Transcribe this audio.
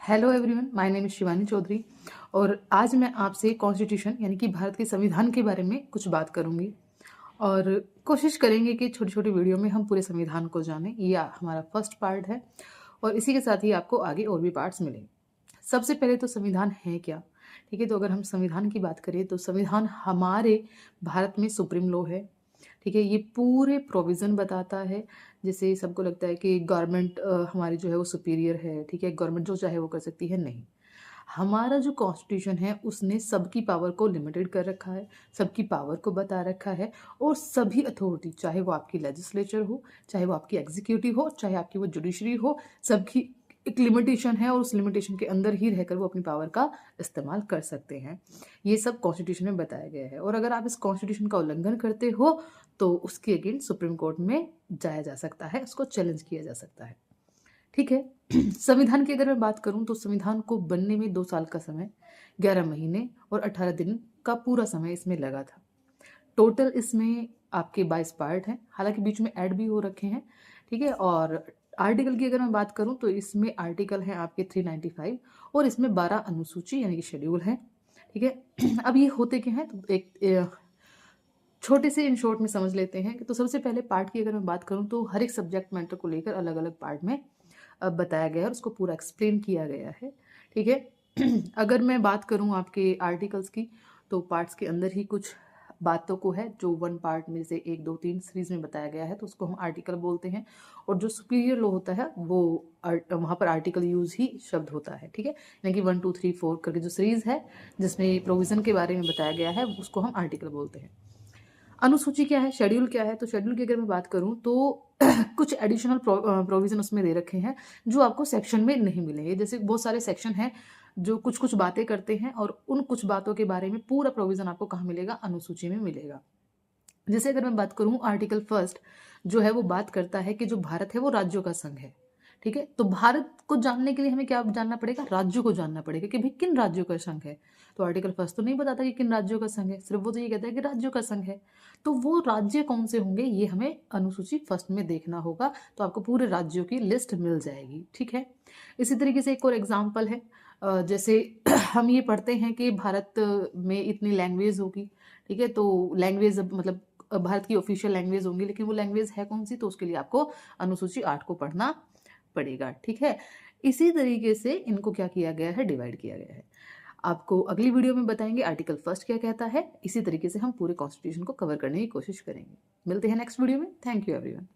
Hello everyone, my name is Shivani Chaudhary और आज मैं आपसे कॉन्स्टिट्यूशन यानी कि भारत के संविधान के बारे में कुछ बात करूंगी और कोशिश करेंगे कि छोटी छोटी वीडियो में हम पूरे संविधान को जानें। ये हमारा फर्स्ट पार्ट है और इसी के साथ ही आपको आगे और भी पार्ट्स मिलेंगे। सबसे पहले तो संविधान है क्या? ठीक है, तो अगर हम संविधान की बात करें तो संविधान हमारे भारत में सुप्रीम लॉ है। ठीक है, ये पूरे प्रोविज़न बताता है। जैसे सबको लगता है कि गवर्नमेंट हमारी जो है वो सुपीरियर है, ठीक है, गवर्नमेंट जो चाहे वो कर सकती है, नहीं। हमारा जो कॉन्स्टिट्यूशन है उसने सबकी पावर को लिमिटेड कर रखा है, सबकी पावर को बता रखा है और सभी अथॉरिटी, चाहे वो आपकी लेजिस्लेचर हो, चाहे वो आपकी एग्जीक्यूटिव हो, चाहे आपकी वो जुडिशरी हो, सबकी एक लिमिटेशन है और उस लिमिटेशन के अंदर ही रहकर वो अपनी पावर का इस्तेमाल कर सकते हैं। ये सब कॉन्स्टिट्यूशन में बताया गया है और अगर आप इस कॉन्स्टिट्यूशन का उल्लंघन करते हो तो उसके अगेंस्ट सुप्रीम कोर्ट में जाया जा सकता है, उसको चैलेंज किया जा सकता है। ठीक है। संविधान की अगर मैं बात करूं तो संविधान को बनने में 2 साल का समय, 11 महीने और 18 दिन का पूरा समय इसमें लगा था। टोटल इसमें आपके 22 पार्ट हैं, हालांकि बीच में ऐड भी हो रखे हैं। ठीक है, और आर्टिकल की अगर मैं बात करूं तो इसमें आर्टिकल हैं आपके 395 और इसमें 12 अनुसूची यानी कि शेड्यूल हैं। ठीक है। अब ये होते क्या हैं तो एक छोटे से इन शॉर्ट में समझ लेते हैं। तो सबसे पहले पार्ट की अगर मैं बात करूं तो हर एक सब्जेक्ट मैटर को लेकर अलग अलग पार्ट में बताया गया है और उसको पूरा एक्सप्लेन किया गया है। ठीक है। अगर मैं बात करूं आपके आर्टिकल्स की तो पार्ट्स के अंदर ही कुछ बातों को है जो वन पार्ट में से 1 2 3 सीरीज में बताया गया है तो उसको हम आर्टिकल बोलते हैं और जो सुपीरियर लॉ होता है वो वहाँ पर आर्टिकल यूज ही शब्द होता है। ठीक है, यानी कि 1 2 3 4 करके जो सीरीज है जिसमें प्रोविजन के बारे में बताया गया है उसको हम आर्टिकल बोलते हैं। अनुसूची क्या है, शेड्यूल क्या है? तो शेड्यूल की अगर मैं बात करूं तो कुछ एडिशनल प्रोविजन उसमें दे रखे हैं जो आपको सेक्शन में नहीं मिलेंगे। जैसे बहुत सारे सेक्शन हैं जो कुछ कुछ बातें करते हैं और उन कुछ बातों के बारे में पूरा प्रोविजन आपको कहाँ मिलेगा? अनुसूची में मिलेगा। जैसे अगर मैं बात करूं आर्टिकल फर्स्ट जो है वो बात करता है कि जो भारत है वो राज्यों का संघ है। ठीक है, तो भारत को जानने के लिए हमें क्या जानना पड़ेगा? राज्यों को जानना पड़ेगा कि भाई किन राज्यों का संघ है। तो आर्टिकल फर्स्ट तो नहीं बताता कि किन राज्यों का संघ है, सिर्फ वो तो ये कहता है कि राज्यों का संघ है। तो वो राज्य कौन से होंगे ये हमें अनुसूची फर्स्ट में देखना होगा, तो आपको पूरे राज्यों की लिस्ट मिल जाएगी। ठीक है, इसी तरीके से एक और एग्जाम्पल है। जैसे हम ये पढ़ते हैं कि भारत में इतनी लैंग्वेज होगी। ठीक है, तो लैंग्वेज मतलब भारत की ऑफिशियल लैंग्वेज होंगी, लेकिन वो लैंग्वेज है कौन सी? तो उसके लिए आपको अनुसूची 8 को पढ़ना पड़ेगा। ठीक है, इसी तरीके से इनको क्या किया गया है? डिवाइड किया गया है। आपको अगली वीडियो में बताएंगे आर्टिकल फर्स्ट क्या कहता है। इसी तरीके से हम पूरे कॉन्स्टिट्यूशन को कवर करने की कोशिश करेंगे। मिलते हैं नेक्स्ट वीडियो में। Thank you everyone.